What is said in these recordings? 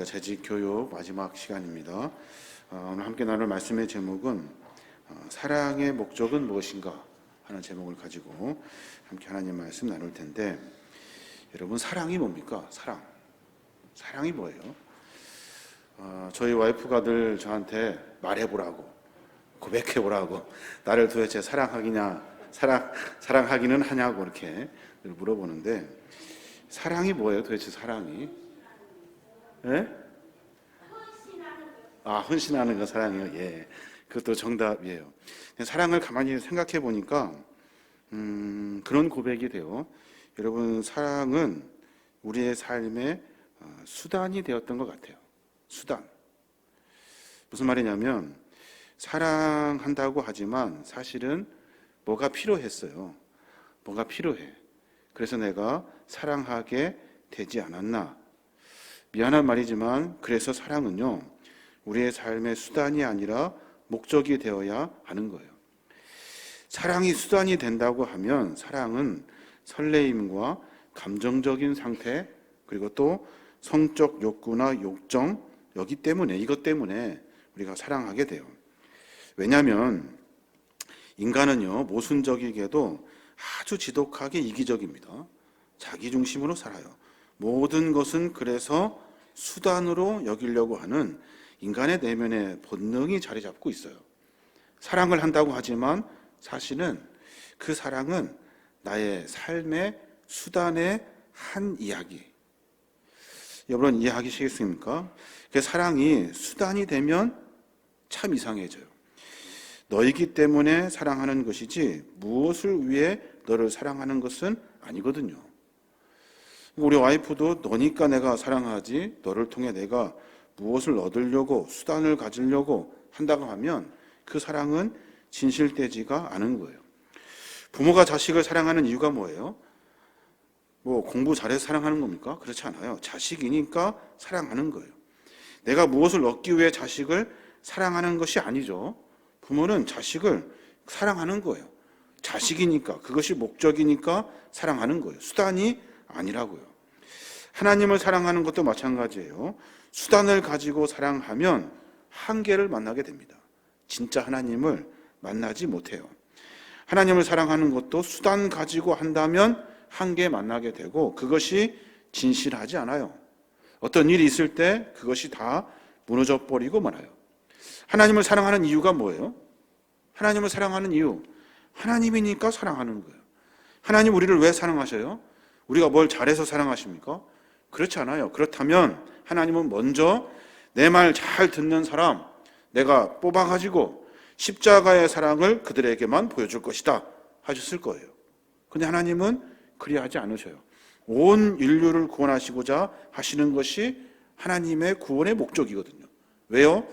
우리가 재직 교육 마지막 시간입니다. 오늘 함께 나눌 말씀의 제목은 사랑의 목적은 무엇인가 하는 제목을 가지고 함께 하나님 말씀 나눌 텐데, 여러분 사랑이 뭡니까? 사랑이 뭐예요? 저희 와이프가 늘 저한테 말해보라고, 고백해보라고, 나를 도대체 사랑하기는 하냐고 이렇게 늘 물어보는데, 사랑이 뭐예요? 도대체 사랑이? 예? 헌신하는 거 사랑이요. 예, 그것도 정답이에요. 사랑을 가만히 생각해 보니까 그런 고백이 돼요. 여러분, 사랑은 우리의 삶의 수단이 되었던 것 같아요. 수단. 무슨 말이냐면, 사랑한다고 하지만 사실은 뭐가 필요했어요. 뭐가 필요해. 그래서 내가 사랑하게 되지 않았나. 미안한 말이지만, 그래서 사랑은요, 우리의 삶의 수단이 아니라 목적이 되어야 하는 거예요. 사랑이 수단이 된다고 하면, 사랑은 설레임과 감정적인 상태, 그리고 또 성적 욕구나 욕정, 이것 때문에 우리가 사랑하게 돼요. 왜냐하면 인간은요, 모순적이게도 아주 지독하게 이기적입니다. 자기중심으로 살아요. 모든 것은 그래서 수단으로 여기려고 하는 인간의 내면의 본능이 자리 잡고 있어요. 사랑을 한다고 하지만 사실은 그 사랑은 나의 삶의 수단의 한 이야기. 여러분, 이해하시겠습니까? 그 사랑이 수단이 되면 참 이상해져요. 너이기 때문에 사랑하는 것이지 무엇을 위해 너를 사랑하는 것은 아니거든요. 우리 와이프도 너니까 내가 사랑하지, 너를 통해 내가 무엇을 얻으려고, 수단을 가지려고 한다고 하면 그 사랑은 진실되지가 않은 거예요. 부모가 자식을 사랑하는 이유가 뭐예요? 공부 잘해서 사랑하는 겁니까? 그렇지 않아요. 자식이니까 사랑하는 거예요. 내가 무엇을 얻기 위해 자식을 사랑하는 것이 아니죠. 부모는 자식을 사랑하는 거예요. 자식이니까, 그것이 목적이니까 사랑하는 거예요. 수단이 아니라고요. 하나님을 사랑하는 것도 마찬가지예요. 수단을 가지고 사랑하면 한계를 만나게 됩니다. 진짜 하나님을 만나지 못해요. 하나님을 사랑하는 것도 수단 가지고 한다면 한계 만나게 되고, 그것이 진실하지 않아요. 어떤 일이 있을 때 그것이 다 무너져 버리고 말아요. 하나님을 사랑하는 이유가 뭐예요? 하나님을 사랑하는 이유, 하나님이니까 사랑하는 거예요. 하나님 우리를 왜 사랑하셔요? 우리가 뭘 잘해서 사랑하십니까? 그렇지 않아요. 그렇다면 하나님은 먼저 내 말 잘 듣는 사람 내가 뽑아가지고 십자가의 사랑을 그들에게만 보여줄 것이다 하셨을 거예요. 근데 하나님은 그리하지 않으셔요. 온 인류를 구원하시고자 하시는 것이 하나님의 구원의 목적이거든요. 왜요?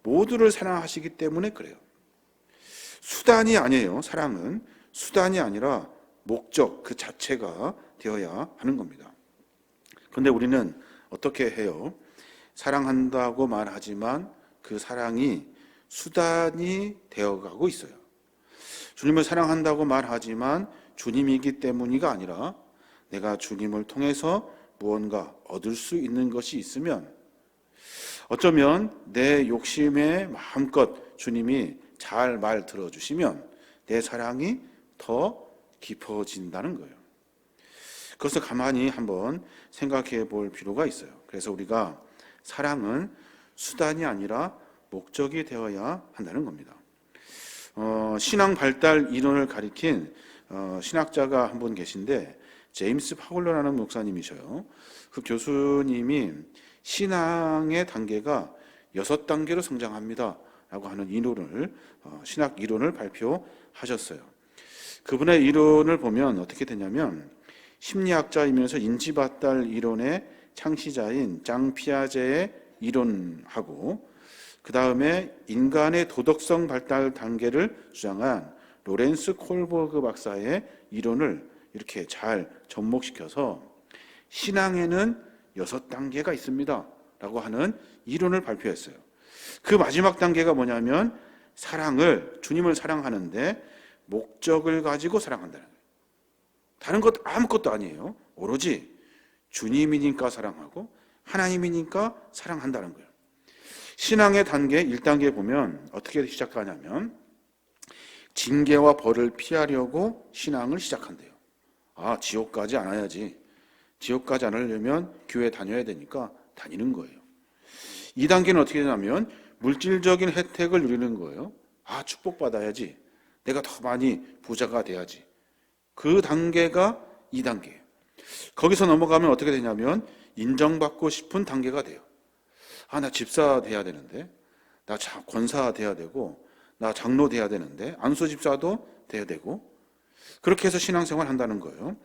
모두를 사랑하시기 때문에 그래요. 수단이 아니에요. 사랑은 수단이 아니라 목적 그 자체가 되어야 하는 겁니다. 그런데 우리는 어떻게 해요? 사랑한다고 말하지만 그 사랑이 수단이 되어가고 있어요. 주님을 사랑한다고 말하지만 주님이기 때문이가 아니라 내가 주님을 통해서 무언가 얻을 수 있는 것이 있으면, 어쩌면 내 욕심에 마음껏 주님이 잘 말 들어주시면 내 사랑이 더 깊어진다는 거예요. 그것을 가만히 한번 생각해 볼 필요가 있어요. 그래서 우리가 사랑은 수단이 아니라 목적이 되어야 한다는 겁니다. 신앙 발달 이론을 가리킨 신학자가 한 분 계신데, 제임스 파울러라는 목사님이셔요. 그 교수님이 신앙의 단계가 6단계로 성장합니다 라고 하는 신학 이론을 발표하셨어요. 그분의 이론을 보면 어떻게 되냐면, 심리학자이면서 인지발달 이론의 창시자인 장 피아제의 이론하고, 그 다음에 인간의 도덕성 발달 단계를 주장한 로렌스 콜버그 박사의 이론을 이렇게 잘 접목시켜서 신앙에는 6단계가 있습니다 라고 하는 이론을 발표했어요. 그 마지막 단계가 뭐냐면, 주님을 사랑하는데 목적을 가지고 사랑한다는 거예요. 다른 것 아무것도 아니에요. 오로지 주님이니까 사랑하고 하나님이니까 사랑한다는 거예요. 신앙의 단계 1단계 보면 어떻게 시작하냐면 징계와 벌을 피하려고 신앙을 시작한대요. 지옥 가지 않아야지. 지옥 가지 않으려면 교회 다녀야 되니까 다니는 거예요. 2단계는 어떻게 되냐면 물질적인 혜택을 누리는 거예요. 축복받아야지. 내가 더 많이 부자가 돼야지. 그 단계가 2단계예요. 거기서 넘어가면 어떻게 되냐면 인정받고 싶은 단계가 돼요. 나 집사 돼야 되는데, 나 권사 돼야 되고, 나 장로 돼야 되는데, 안수 집사도 돼야 되고, 그렇게 해서 신앙생활 한다는 거예요.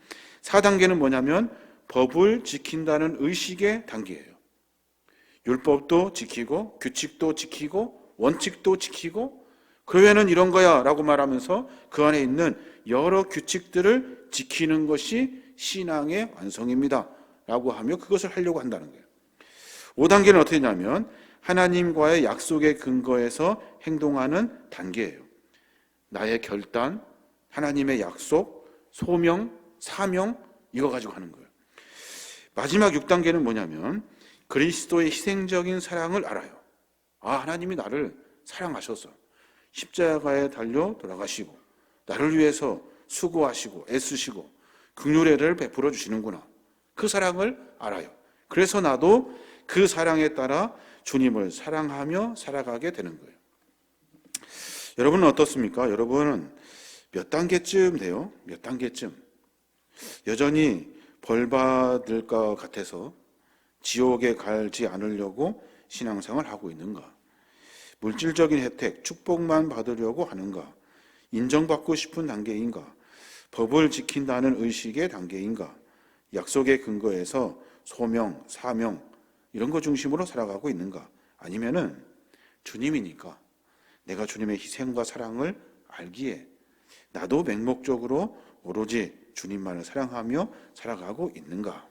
4단계는 뭐냐면 법을 지킨다는 의식의 단계예요. 율법도 지키고 규칙도 지키고 원칙도 지키고 교회는 이런 거야 라고 말하면서 그 안에 있는 여러 규칙들을 지키는 것이 신앙의 완성입니다 라고 하며 그것을 하려고 한다는 거예요. 5단계는 어떻게 되냐면 하나님과의 약속의 근거에서 행동하는 단계예요. 나의 결단, 하나님의 약속, 소명, 사명 이거 가지고 하는 거예요. 마지막 6단계는 뭐냐면 그리스도의 희생적인 사랑을 알아요. 하나님이 나를 사랑하셔서 십자가에 달려 돌아가시고 나를 위해서 수고하시고 애쓰시고 긍휼의를 베풀어 주시는구나. 그 사랑을 알아요. 그래서 나도 그 사랑에 따라 주님을 사랑하며 살아가게 되는 거예요. 여러분은 어떻습니까? 여러분은 몇 단계쯤 돼요? 몇 단계쯤? 여전히 벌 받을 것 같아서 지옥에 가지 않으려고 신앙생활을 하고 있는가? 물질적인 혜택, 축복만 받으려고 하는가? 인정받고 싶은 단계인가? 법을 지킨다는 의식의 단계인가? 약속의 근거에서 소명, 사명 이런 거 중심으로 살아가고 있는가? 아니면은 주님이니까 내가 주님의 희생과 사랑을 알기에 나도 맹목적으로 오로지 주님만을 사랑하며 살아가고 있는가?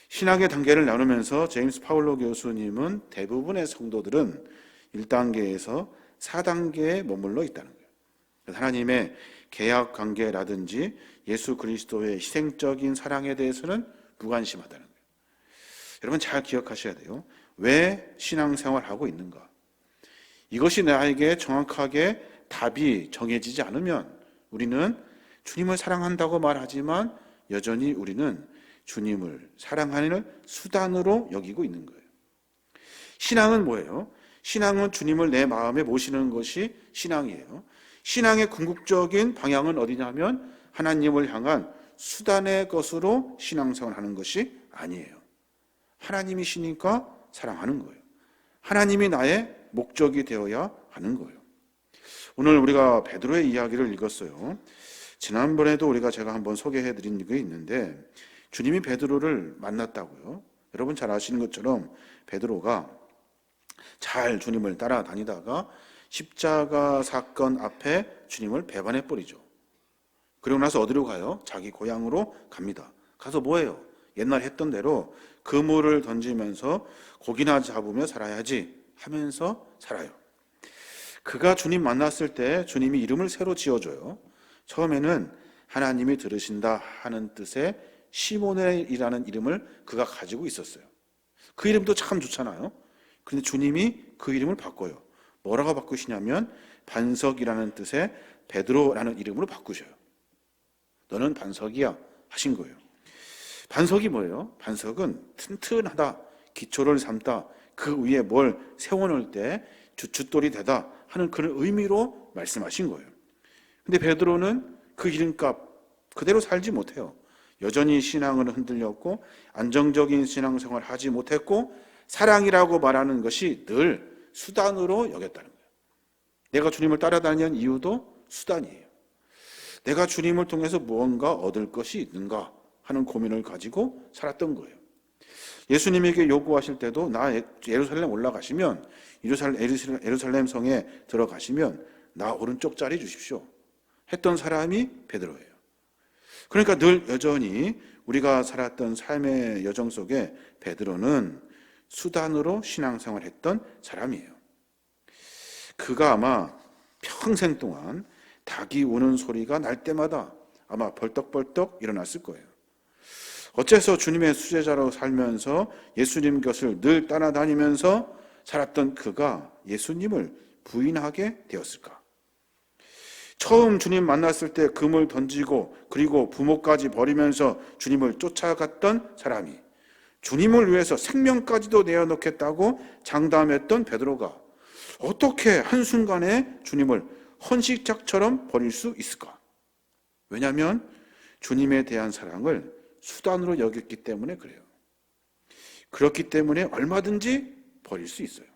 신학의 단계를 나누면서 제임스 파울로 교수님은 대부분의 성도들은 1단계에서 4단계에 머물러 있다는 거예요. 하나님의 계약 관계라든지 예수 그리스도의 희생적인 사랑에 대해서는 무관심하다는 거예요. 여러분 잘 기억하셔야 돼요. 왜 신앙생활을 하고 있는가? 이것이 나에게 정확하게 답이 정해지지 않으면 우리는 주님을 사랑한다고 말하지만 여전히 우리는 주님을 사랑하는 수단으로 여기고 있는 거예요. 신앙은 뭐예요? 신앙은 주님을 내 마음에 모시는 것이 신앙이에요. 신앙의 궁극적인 방향은 어디냐면 하나님을 향한 수단의 것으로 신앙생활을 하는 것이 아니에요. 하나님이시니까 사랑하는 거예요. 하나님이 나의 목적이 되어야 하는 거예요. 오늘 우리가 베드로의 이야기를 읽었어요. 지난번에도 제가 한번 소개해드린 게 있는데 주님이 베드로를 만났다고요. 여러분 잘 아시는 것처럼 베드로가 잘 주님을 따라다니다가 십자가 사건 앞에 주님을 배반해버리죠. 그리고 나서 어디로 가요? 자기 고향으로 갑니다. 가서 뭐해요? 옛날 했던 대로 그물을 던지면서 고기나 잡으며 살아야지 하면서 살아요. 그가 주님 만났을 때 주님이 이름을 새로 지어줘요. 처음에는 하나님이 들으신다 하는 뜻의 시몬이라는 이름을 그가 가지고 있었어요. 그 이름도 참 좋잖아요. 그런데 주님이 그 이름을 바꿔요. 뭐라고 바꾸시냐면 반석이라는 뜻의 베드로라는 이름으로 바꾸셔요. 너는 반석이야 하신 거예요. 반석이 뭐예요? 반석은 튼튼하다, 기초를 삼다, 그 위에 뭘 세워놓을 때 주춧돌이 되다 하는 그런 의미로 말씀하신 거예요. 근데 베드로는 그 이름값 그대로 살지 못해요. 여전히 신앙을 흔들렸고 안정적인 신앙생활을 하지 못했고 사랑이라고 말하는 것이 늘 수단으로 여겼다는 거예요. 내가 주님을 따라다니는 이유도 수단이에요. 내가 주님을 통해서 무언가 얻을 것이 있는가 하는 고민을 가지고 살았던 거예요. 예수님에게 요구하실 때도 나 예루살렘 올라가시면 예루살렘 성에 들어가시면 나 오른쪽 자리 주십시오 했던 사람이 베드로예요. 그러니까 늘 여전히 우리가 살았던 삶의 여정 속에 베드로는 수단으로 신앙생활을 했던 사람이에요. 그가 아마 평생 동안 닭이 우는 소리가 날 때마다 아마 벌떡벌떡 일어났을 거예요. 어째서 주님의 수제자로 살면서 예수님 것을 늘 따라다니면서 살았던 그가 예수님을 부인하게 되었을까? 처음 주님 만났을 때 금을 던지고 그리고 부모까지 버리면서 주님을 쫓아갔던 사람이 주님을 위해서 생명까지도 내어놓겠다고 장담했던 베드로가 어떻게 한순간에 주님을 헌신짝처럼 버릴 수 있을까? 왜냐하면 주님에 대한 사랑을 수단으로 여겼기 때문에 그래요. 그렇기 때문에 얼마든지 버릴 수 있어요.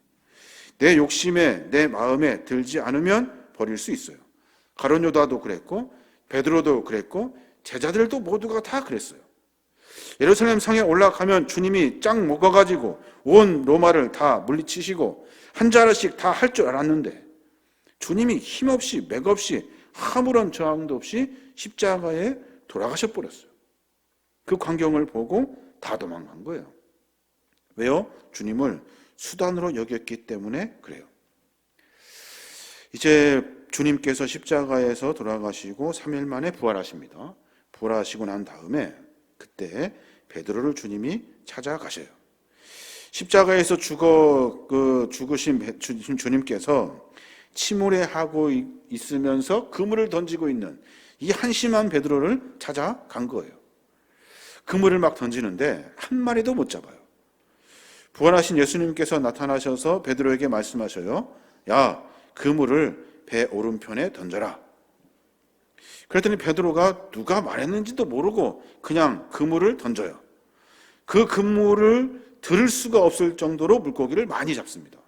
내 욕심에 내 마음에 들지 않으면 버릴 수 있어요. 가룟 유다도 그랬고 베드로도 그랬고 제자들도 모두가 다 그랬어요. 예루살렘 성에 올라가면 주님이 짱 먹어가지고 온 로마를 다 물리치시고 한 자르씩 다 할 줄 알았는데 주님이 힘없이 맥없이 아무런 저항도 없이 십자가에 돌아가셔 버렸어요. 그 광경을 보고 다 도망간 거예요. 왜요? 주님을 수단으로 여겼기 때문에 그래요. 이제 주님께서 십자가에서 돌아가시고 3일 만에 부활하십니다. 부활하시고 난 다음에 그때 베드로를 주님이 찾아가셔요. 십자가에서 죽으신 주님께서 침울해하고 있으면서 그물을 던지고 있는 이 한심한 베드로를 찾아간 거예요. 그물을 막 던지는데 한 마리도 못 잡아요. 부활하신 예수님께서 나타나셔서 베드로에게 말씀하셔요. 야, 그물을 배 오른편에 던져라. 그랬더니 베드로가 누가 말했는지도 모르고 그냥 그물을 던져요. 그 그물을 들을 수가 없을 정도로 물고기를 많이 잡습니다.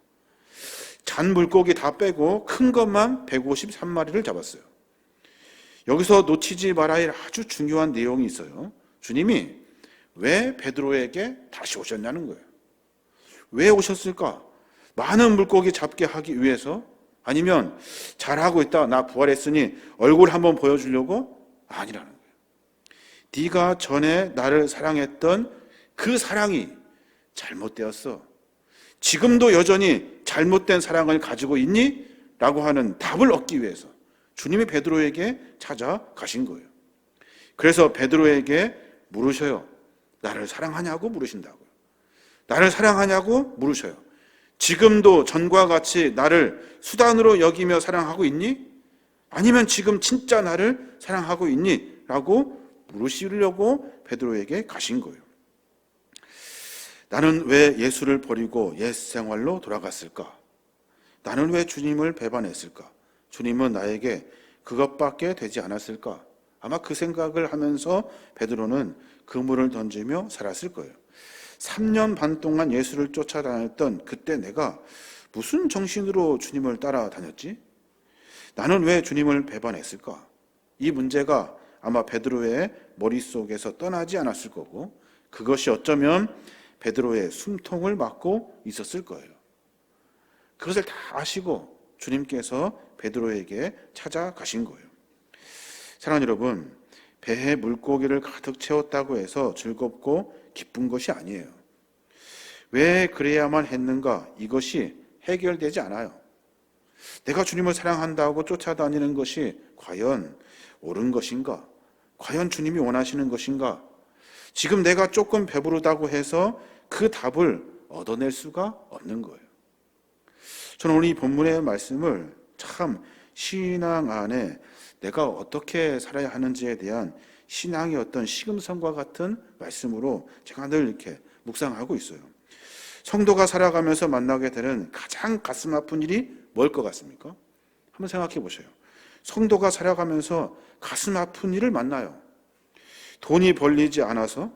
잔 물고기 다 빼고 큰 것만 153마리를 잡았어요. 여기서 놓치지 말아야 할 아주 중요한 내용이 있어요. 주님이 왜 베드로에게 다시 오셨냐는 거예요. 왜 오셨을까? 많은 물고기 잡게 하기 위해서? 아니면 잘하고 있다, 나 부활했으니 얼굴 한번 보여주려고? 아니라는 거예요. 네가 전에 나를 사랑했던 그 사랑이 잘못되었어. 지금도 여전히 잘못된 사랑을 가지고 있니? 라고 하는 답을 얻기 위해서 주님이 베드로에게 찾아가신 거예요. 그래서 베드로에게 물으셔요. 나를 사랑하냐고 물으신다고요. 나를 사랑하냐고 물으셔요. 지금도 전과 같이 나를 수단으로 여기며 사랑하고 있니? 아니면 지금 진짜 나를 사랑하고 있니? 라고 물으시려고 베드로에게 가신 거예요. 나는 왜 예수를 버리고 옛 생활로 돌아갔을까? 나는 왜 주님을 배반했을까? 주님은 나에게 그것밖에 되지 않았을까? 아마 그 생각을 하면서 베드로는 그물을 던지며 살았을 거예요. 3년 반 동안 예수를 쫓아다녔던 그때 내가 무슨 정신으로 주님을 따라다녔지? 나는 왜 주님을 배반했을까? 이 문제가 아마 베드로의 머릿속에서 떠나지 않았을 거고 그것이 어쩌면 베드로의 숨통을 막고 있었을 거예요. 그것을 다 아시고 주님께서 베드로에게 찾아가신 거예요. 사랑하는 여러분, 배에 물고기를 가득 채웠다고 해서 즐겁고 기쁜 것이 아니에요. 왜 그래야만 했는가? 이것이 해결되지 않아요. 내가 주님을 사랑한다고 쫓아다니는 것이 과연 옳은 것인가? 과연 주님이 원하시는 것인가? 지금 내가 조금 배부르다고 해서 그 답을 얻어낼 수가 없는 거예요. 저는 오늘 이 본문의 말씀을 참 신앙 안에 내가 어떻게 살아야 하는지에 대한 신앙의 어떤 시금성과 같은 말씀으로 제가 늘 이렇게 묵상하고 있어요. 성도가 살아가면서 만나게 되는 가장 가슴 아픈 일이 뭘 것 같습니까? 한번 생각해 보세요. 성도가 살아가면서 가슴 아픈 일을 만나요. 돈이 벌리지 않아서,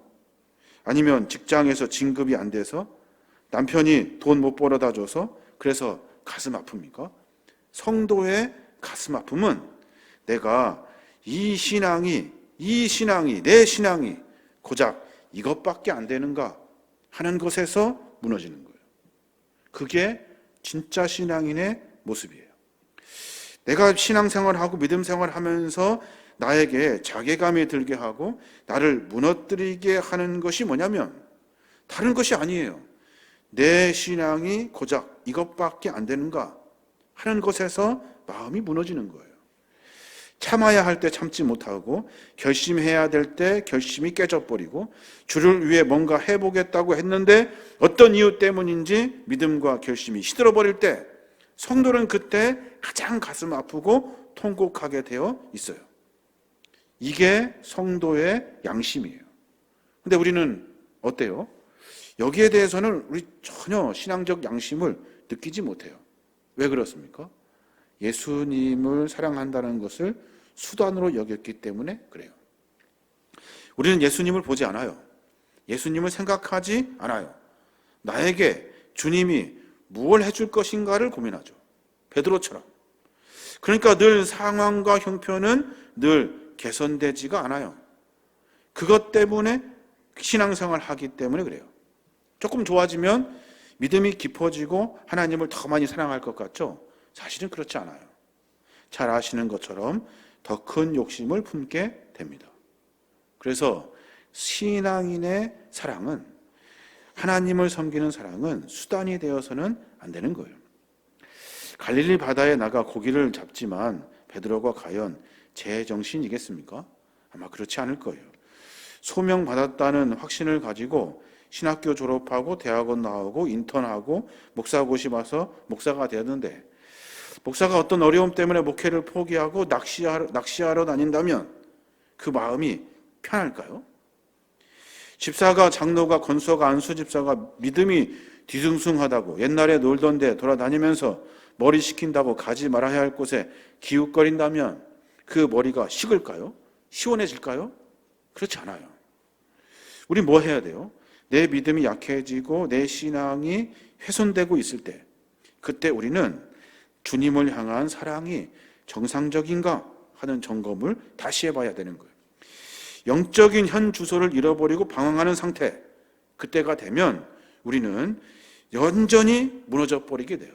아니면 직장에서 진급이 안 돼서, 남편이 돈 못 벌어다 줘서 그래서 가슴 아픕니까? 성도의 가슴 아픔은 내가 내 신앙이 고작 이것밖에 안 되는가 하는 것에서 무너지는 거예요. 그게 진짜 신앙인의 모습이에요. 내가 신앙생활하고 믿음생활하면서 나에게 자괴감이 들게 하고 나를 무너뜨리게 하는 것이 뭐냐면 다른 것이 아니에요. 내 신앙이 고작 이것밖에 안 되는가 하는 것에서 마음이 무너지는 거예요. 참아야 할 때 참지 못하고 결심해야 될 때 결심이 깨져버리고 주를 위해 뭔가 해보겠다고 했는데 어떤 이유 때문인지 믿음과 결심이 시들어버릴 때 성도는 그때 가장 가슴 아프고 통곡하게 되어 있어요. 이게 성도의 양심이에요. 근데 우리는 어때요? 여기에 대해서는 우리 전혀 신앙적 양심을 느끼지 못해요. 왜 그렇습니까? 예수님을 사랑한다는 것을 수단으로 여겼기 때문에 그래요. 우리는 예수님을 보지 않아요. 예수님을 생각하지 않아요. 나에게 주님이 무엇을 해줄 것인가를 고민하죠. 베드로처럼. 그러니까 늘 상황과 형편은 늘 개선되지가 않아요. 그것 때문에 신앙생활을 하기 때문에 그래요. 조금 좋아지면 믿음이 깊어지고 하나님을 더 많이 사랑할 것 같죠? 사실은 그렇지 않아요. 잘 아시는 것처럼 더 큰 욕심을 품게 됩니다. 그래서 신앙인의 사랑은, 하나님을 섬기는 사랑은 수단이 되어서는 안 되는 거예요. 갈릴리 바다에 나가 고기를 잡지만 베드로가 과연 제정신이겠습니까? 아마 그렇지 않을 거예요. 소명받았다는 확신을 가지고 신학교 졸업하고 대학원 나오고 인턴하고 목사고시 와서 목사가 되었는데, 목사가 어떤 어려움 때문에 목회를 포기하고 낚시하러 다닌다면 그 마음이 편할까요? 집사가, 장로가, 건수가, 안수집사가 믿음이 뒤숭숭하다고 옛날에 놀던 데 돌아다니면서 머리 식힌다고 가지 말아야 할 곳에 기웃거린다면 그 머리가 식을까요? 시원해질까요? 그렇지 않아요. 우리 뭐 해야 돼요? 내 믿음이 약해지고 내 신앙이 훼손되고 있을 때, 그때 우리는 주님을 향한 사랑이 정상적인가 하는 점검을 다시 해봐야 되는 거예요. 영적인 현 주소를 잃어버리고 방황하는 상태, 그때가 되면 우리는 완전히 무너져 버리게 돼요.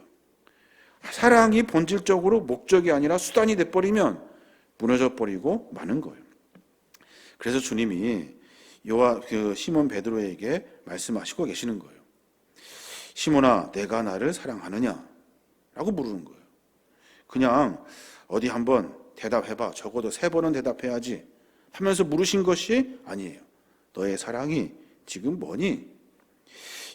사랑이 본질적으로 목적이 아니라 수단이 돼버리면 무너져 버리고 마는 거예요. 그래서 주님이 시몬 베드로에게 말씀하시고 계시는 거예요. 시몬아, 내가 나를 사랑하느냐? 라고 물으는 거예요. 그냥 어디 한번 대답해봐. 적어도 3번은 대답해야지 하면서 물으신 것이 아니에요. 너의 사랑이 지금 뭐니?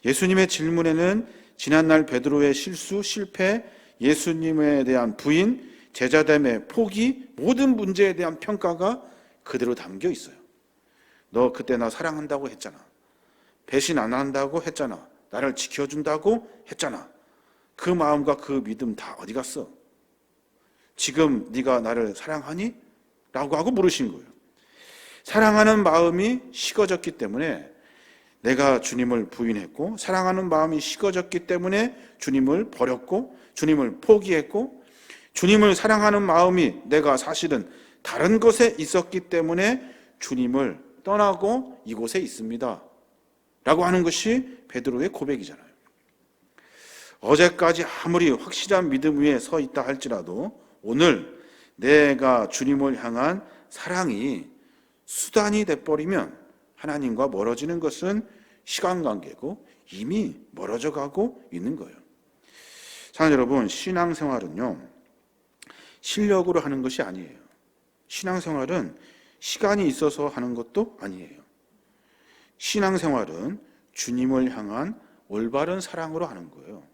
예수님의 질문에는 지난날 베드로의 실수, 실패, 예수님에 대한 부인, 제자됨의 포기, 모든 문제에 대한 평가가 그대로 담겨 있어요. 너 그때 나 사랑한다고 했잖아. 배신 안 한다고 했잖아. 나를 지켜준다고 했잖아. 그 마음과 그 믿음 다 어디 갔어? 지금 네가 나를 사랑하니? 라고 하고 물으신 거예요. 사랑하는 마음이 식어졌기 때문에 내가 주님을 부인했고, 사랑하는 마음이 식어졌기 때문에 주님을 버렸고, 주님을 포기했고, 주님을 사랑하는 마음이 내가 사실은 다른 곳에 있었기 때문에 주님을 떠나고 이곳에 있습니다 라고 하는 것이 베드로의 고백이잖아요. 어제까지 아무리 확실한 믿음 위에 서 있다 할지라도 오늘 내가 주님을 향한 사랑이 수단이 돼버리면 하나님과 멀어지는 것은 시간관계고 이미 멀어져 가고 있는 거예요. 사랑하는 여러분, 신앙생활은요, 실력으로 하는 것이 아니에요. 신앙생활은 시간이 있어서 하는 것도 아니에요. 신앙생활은 주님을 향한 올바른 사랑으로 하는 거예요.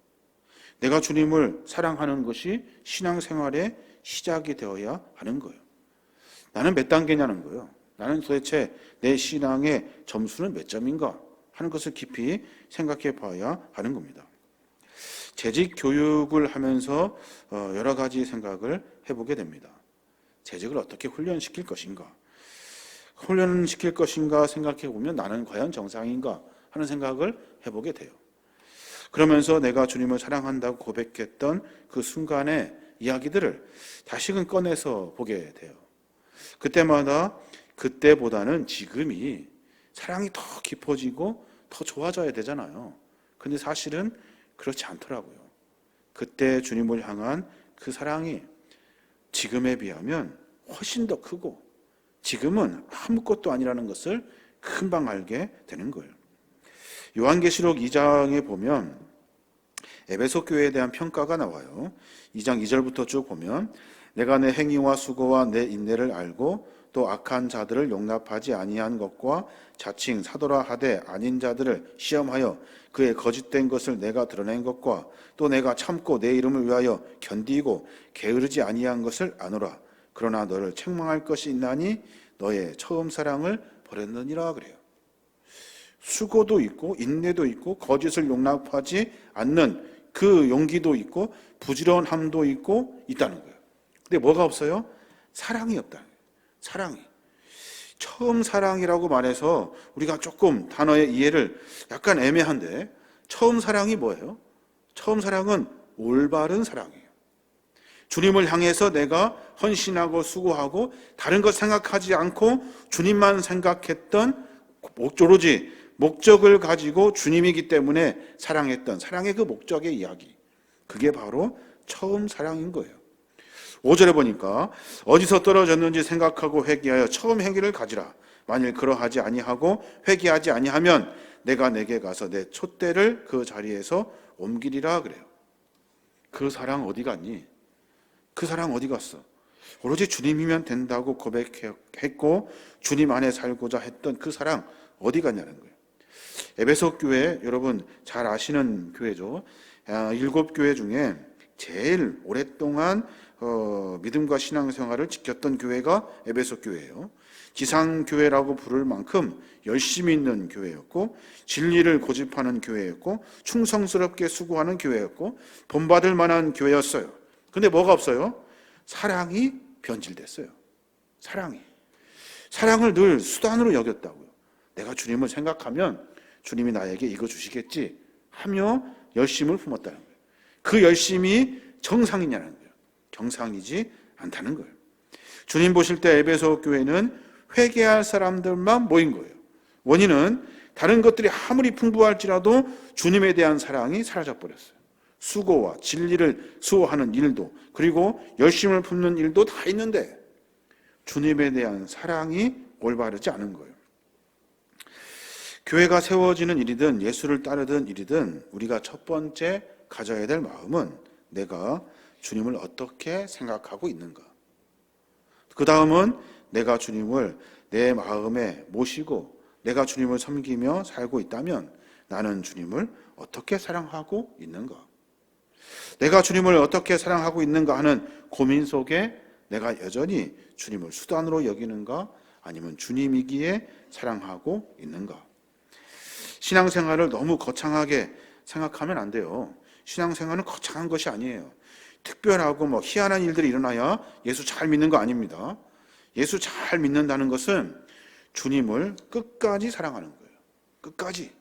내가 주님을 사랑하는 것이 신앙생활의 시작이 되어야 하는 거예요. 나는 몇 단계냐는 거예요. 나는 도대체 내 신앙의 점수는 몇 점인가 하는 것을 깊이 생각해 봐야 하는 겁니다. 재직 교육을 하면서 여러 가지 생각을 해보게 됩니다. 재직을 어떻게 훈련시킬 것인가? 훈련시킬 것인가 생각해 보면 나는 과연 정상인가 하는 생각을 해보게 돼요. 그러면서 내가 주님을 사랑한다고 고백했던 그 순간의 이야기들을 다시금 꺼내서 보게 돼요. 그때마다 그때보다는 지금이 사랑이 더 깊어지고 더 좋아져야 되잖아요. 근데 사실은 그렇지 않더라고요. 그때 주님을 향한 그 사랑이 지금에 비하면 훨씬 더 크고 지금은 아무것도 아니라는 것을 금방 알게 되는 거예요. 요한계시록 2장에 보면 에베소 교회에 대한 평가가 나와요. 2장 2절부터 쭉 보면 내가 내 행위와 수고와 내 인내를 알고 또 악한 자들을 용납하지 아니한 것과 자칭 사도라 하되 아닌 자들을 시험하여 그의 거짓된 것을 내가 드러낸 것과 또 내가 참고 내 이름을 위하여 견디고 게으르지 아니한 것을 아노라. 그러나 너를 책망할 것이 있나니 너의 처음 사랑을 버렸느니라. 그래요. 수고도 있고 인내도 있고 거짓을 용납하지 않는 그 용기도 있고 부지런함도 있고 있다는 거예요. 근데 뭐가 없어요? 사랑이 없다는 거예요. 사랑이. 처음 사랑이라고 말해서 우리가 조금 단어의 이해를 약간 애매한데, 처음 사랑이 뭐예요? 처음 사랑은 올바른 사랑이에요. 주님을 향해서 내가 헌신하고 수고하고 다른 것 생각하지 않고 주님만 생각했던, 오로지 목적을 가지고 주님이기 때문에 사랑했던 사랑의 그 목적의 이야기, 그게 바로 처음 사랑인 거예요. 5절에 보니까 어디서 떨어졌는지 생각하고 회개하여 처음 행위를 가지라. 만일 그러하지 아니하고 회개하지 아니하면 내가 내게 가서 내 촛대를 그 자리에서 옮기리라. 그래요. 그 사랑 어디 갔니? 그 사랑 어디 갔어? 오로지 주님이면 된다고 고백했고 주님 안에 살고자 했던 그 사랑 어디 갔냐는 거예요. 에베소 교회, 여러분 잘 아시는 교회죠. 7교회 중에 제일 오랫동안 믿음과 신앙생활을 지켰던 교회가 에베소 교회예요. 지상교회라고 부를 만큼 열심히 있는 교회였고 진리를 고집하는 교회였고 충성스럽게 수고하는 교회였고 본받을 만한 교회였어요. 근데 뭐가 없어요? 사랑이 변질됐어요. 사랑을 늘 수단으로 여겼다고요. 내가 주님을 생각하면 주님이 나에게 이거 주시겠지 하며 열심을 품었다는 거예요. 그 열심이 정상이냐는 거예요. 정상이지 않다는 거예요. 주님 보실 때 에베소 교회는 회개할 사람들만 모인 거예요. 원인은 다른 것들이 아무리 풍부할지라도 주님에 대한 사랑이 사라져버렸어요. 수고와 진리를 수호하는 일도 그리고 열심을 품는 일도 다 있는데 주님에 대한 사랑이 올바르지 않은 거예요. 교회가 세워지는 일이든 예수를 따르든 일이든 우리가 첫 번째 가져야 될 마음은 내가 주님을 어떻게 생각하고 있는가. 그 다음은 내가 주님을 내 마음에 모시고 내가 주님을 섬기며 살고 있다면 나는 주님을 어떻게 사랑하고 있는가. 내가 주님을 어떻게 사랑하고 있는가 하는 고민 속에 내가 여전히 주님을 수단으로 여기는가 아니면 주님이기에 사랑하고 있는가. 신앙생활을 너무 거창하게 생각하면 안 돼요. 신앙생활은 거창한 것이 아니에요. 특별하고 희한한 일들이 일어나야 예수 잘 믿는 거 아닙니다. 예수 잘 믿는다는 것은 주님을 끝까지 사랑하는 거예요. 끝까지.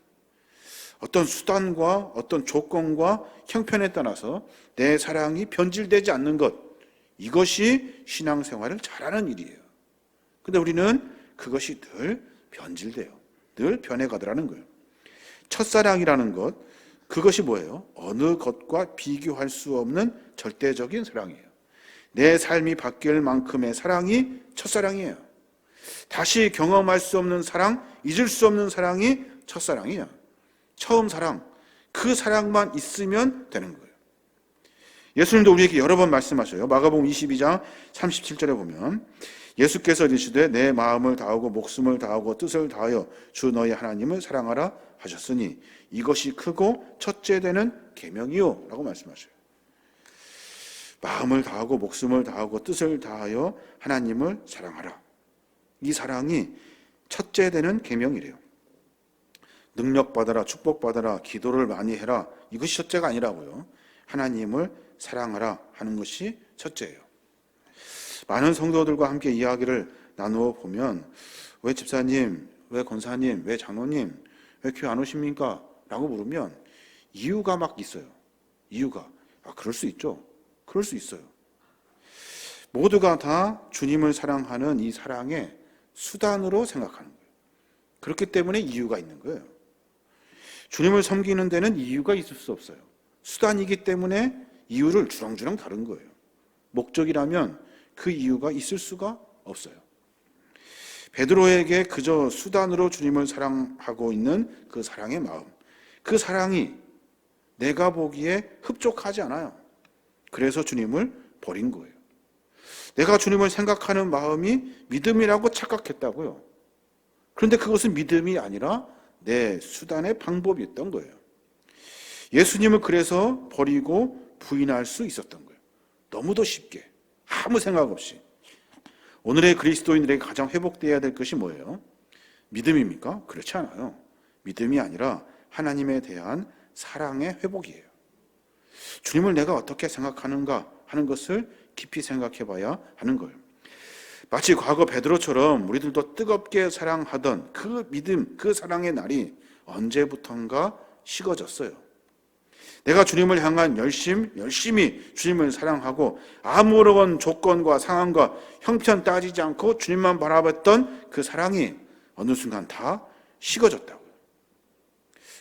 어떤 수단과 어떤 조건과 형편에 따라서 내 사랑이 변질되지 않는 것, 이것이 신앙생활을 잘하는 일이에요. 근데 우리는 그것이 늘 변질돼요. 늘 변해가더라는 거예요. 첫사랑이라는 것, 그것이 뭐예요? 어느 것과 비교할 수 없는 절대적인 사랑이에요. 내 삶이 바뀔 만큼의 사랑이 첫사랑이에요. 다시 경험할 수 없는 사랑, 잊을 수 없는 사랑이 첫사랑이에요. 처음 사랑, 그 사랑만 있으면 되는 거예요. 예수님도 우리에게 여러 번 말씀하셔요. 마가복음 22장 37절에 보면 예수께서 이르시되 내 마음을 다하고 목숨을 다하고 뜻을 다하여 주 너희 하나님을 사랑하라 하셨으니 이것이 크고 첫째 되는 계명이요 라고 말씀하셔요. 마음을 다하고 목숨을 다하고 뜻을 다하여 하나님을 사랑하라. 이 사랑이 첫째 되는 계명이래요. 능력받아라, 축복받아라, 기도를 많이 해라, 이것이 첫째가 아니라고요. 하나님을 사랑하라 하는 것이 첫째예요. 많은 성도들과 함께 이야기를 나누어 보면 왜 집사님, 왜 권사님, 왜 장로님, 왜 교회 안 오십니까? 라고 물으면 이유가 막 있어요. 이유가. 그럴 수 있죠. 그럴 수 있어요. 모두가 다 주님을 사랑하는 이 사랑의 수단으로 생각하는 거예요. 그렇기 때문에 이유가 있는 거예요. 주님을 섬기는 데는 이유가 있을 수 없어요. 수단이기 때문에 이유를 주렁주렁 다른 거예요. 목적이라면 그 이유가 있을 수가 없어요. 베드로에게 그저 수단으로 주님을 사랑하고 있는 그 사랑의 마음, 그 사랑이 내가 보기에 흡족하지 않아요. 그래서 주님을 버린 거예요. 내가 주님을 생각하는 마음이 믿음이라고 착각했다고요. 그런데 그것은 믿음이 아니라 내 수단의 방법이었던 거예요. 예수님을 그래서 버리고 부인할 수 있었던 거예요. 너무도 쉽게, 아무 생각 없이. 오늘의 그리스도인들에게 가장 회복되어야 될 것이 뭐예요? 믿음입니까? 그렇지 않아요. 믿음이 아니라 하나님에 대한 사랑의 회복이에요. 주님을 내가 어떻게 생각하는가 하는 것을 깊이 생각해 봐야 하는 거예요. 마치 과거 베드로처럼 우리들도 뜨겁게 사랑하던 그 믿음, 그 사랑의 날이 언제부턴가 식어졌어요. 내가 주님을 향한 열심히 주님을 사랑하고 아무런 조건과 상황과 형편 따지지 않고 주님만 바라봤던 그 사랑이 어느 순간 다 식어졌다고요.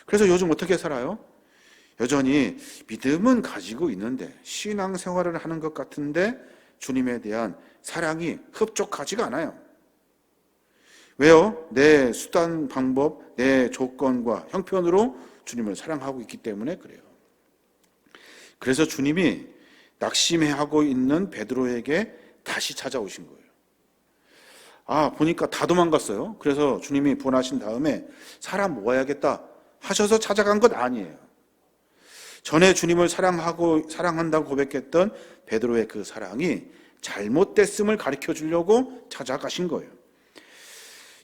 그래서 요즘 어떻게 살아요? 여전히 믿음은 가지고 있는데 신앙생활을 하는 것 같은데 주님에 대한 사랑이 흡족하지가 않아요. 왜요? 내 수단, 방법, 내 조건과 형편으로 주님을 사랑하고 있기 때문에 그래요. 그래서 주님이 낙심해하고 있는 베드로에게 다시 찾아오신 거예요. 보니까 다 도망갔어요. 그래서 주님이 부활하신 다음에 사람 모아야겠다 하셔서 찾아간 것 아니에요. 전에 주님을 사랑한다고 고백했던 베드로의 그 사랑이 잘못됐음을 가르쳐 주려고 찾아가신 거예요.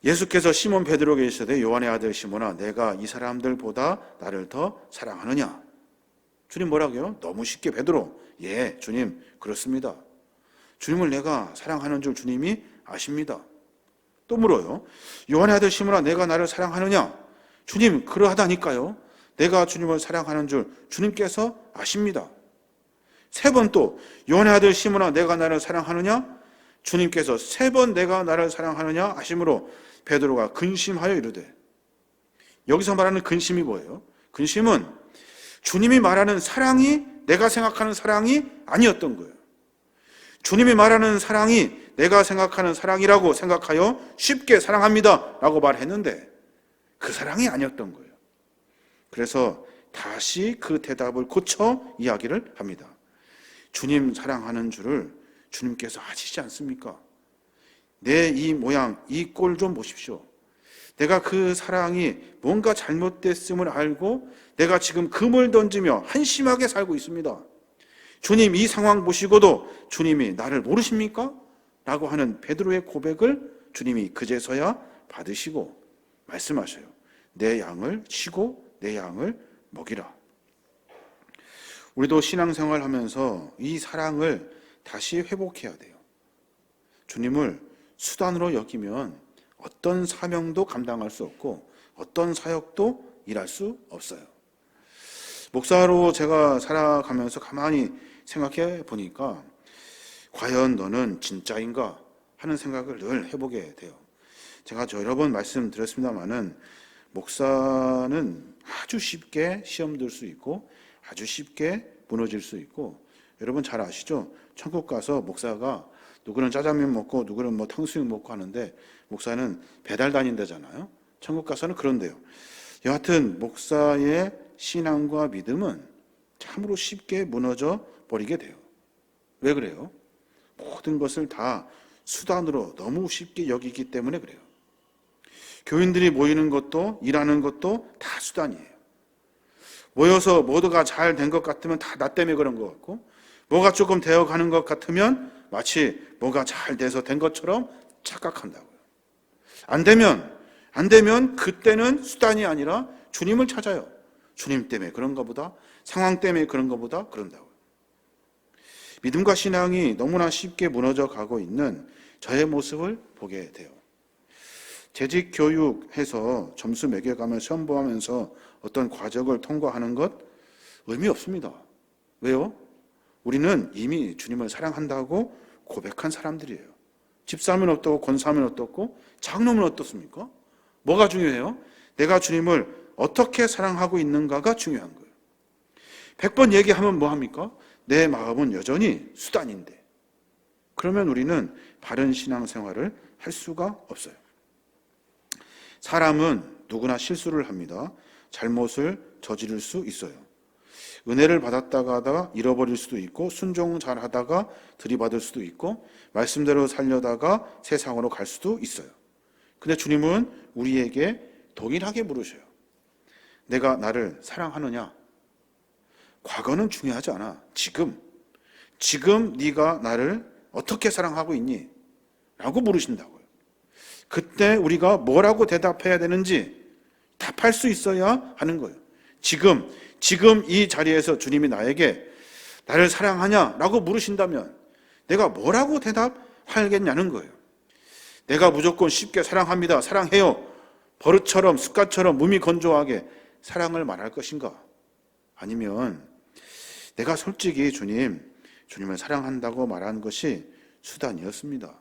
예수께서 시몬 베드로에게 이르시되 요한의 아들 시몬아 내가 이 사람들보다 나를 더 사랑하느냐? 주님 뭐라고요? 너무 쉽게 베드로, 예 주님 그렇습니다. 주님을 내가 사랑하는 줄 주님이 아십니다. 또 물어요. 요한의 아들 시몬아 내가 나를 사랑하느냐? 주님 그러하다니까요. 내가 주님을 사랑하는 줄 주님께서 아십니다. 세 번 또 요한의 아들 시몬아 내가 나를 사랑하느냐? 주님께서 세 번 내가 나를 사랑하느냐 하심으로 베드로가 근심하여 이르되, 여기서 말하는 근심이 뭐예요? 근심은 주님이 말하는 사랑이 내가 생각하는 사랑이 아니었던 거예요. 주님이 말하는 사랑이 내가 생각하는 사랑이라고 생각하여 쉽게 사랑합니다 라고 말했는데 그 사랑이 아니었던 거예요. 그래서 다시 그 대답을 고쳐 이야기를 합니다. 주님 사랑하는 줄을 주님께서 아시지 않습니까? 내 이 모양, 이 꼴 좀 보십시오. 내가 그 사랑이 뭔가 잘못됐음을 알고 내가 지금 금을 던지며 한심하게 살고 있습니다. 주님 이 상황 보시고도 주님이 나를 모르십니까? 라고 하는 베드로의 고백을 주님이 그제서야 받으시고 말씀하셔요. 내 양을 치고 내 양을 먹이라. 우리도 신앙생활 하면서 이 사랑을 다시 회복해야 돼요. 주님을 수단으로 여기면 어떤 사명도 감당할 수 없고 어떤 사역도 일할 수 없어요. 목사로 제가 살아가면서 가만히 생각해 보니까 과연 너는 진짜인가 하는 생각을 늘 해보게 돼요. 제가 여러 번 말씀드렸습니다마는 목사는 아주 쉽게 시험 들 수 있고 아주 쉽게 무너질 수 있고, 여러분 잘 아시죠? 천국 가서 목사가 누구는 짜장면 먹고 누구는 뭐 탕수육 먹고 하는데 목사는 배달 다닌다잖아요. 천국 가서는 그런데요. 여하튼 목사의 신앙과 믿음은 참으로 쉽게 무너져 버리게 돼요. 왜 그래요? 모든 것을 다 수단으로 너무 쉽게 여기기 때문에 그래요. 교인들이 모이는 것도 일하는 것도 다 수단이에요. 모여서 모두가 잘 된 것 같으면 다 나 때문에 그런 것 같고, 뭐가 조금 되어가는 것 같으면 마치 뭐가 잘 돼서 된 것처럼 착각한다고요. 안 되면 그때는 수단이 아니라 주님을 찾아요. 주님 때문에 그런가 보다, 상황 때문에 그런가 보다 그런다고요. 믿음과 신앙이 너무나 쉽게 무너져 가고 있는 저의 모습을 보게 돼요. 재직 교육해서 점수 매겨가며 시험 보면서 어떤 과정을 통과하는 것 의미 없습니다. 왜요? 우리는 이미 주님을 사랑한다고 고백한 사람들이에요. 집사면 어떻고 권사면 어떻고 장로면 어떻습니까? 뭐가 중요해요? 내가 주님을 어떻게 사랑하고 있는가가 중요한 거예요. 100번 얘기하면 뭐합니까? 내 마음은 여전히 수단인데. 그러면 우리는 바른 신앙생활을 할 수가 없어요. 사람은 누구나 실수를 합니다. 잘못을 저지를 수 있어요. 은혜를 받았다가 하다가 잃어버릴 수도 있고, 순종 잘 하다가 들이받을 수도 있고, 말씀대로 살려다가 세상으로 갈 수도 있어요. 근데 주님은 우리에게 동일하게 물으셔요. 내가 나를 사랑하느냐? 과거는 중요하지 않아. 지금 네가 나를 어떻게 사랑하고 있니? 라고 물으신다고요. 그때 우리가 뭐라고 대답해야 되는지 답할 수 있어야 하는 거예요. 지금 이 자리에서 주님이 나에게 나를 사랑하냐? 라고 물으신다면 내가 뭐라고 대답하겠냐는 거예요. 내가 무조건 쉽게 사랑합니다, 사랑해요, 버릇처럼 습관처럼 몸이 건조하게 사랑을 말할 것인가? 아니면 내가 솔직히 주님을 사랑한다고 말한 것이 수단이었습니다.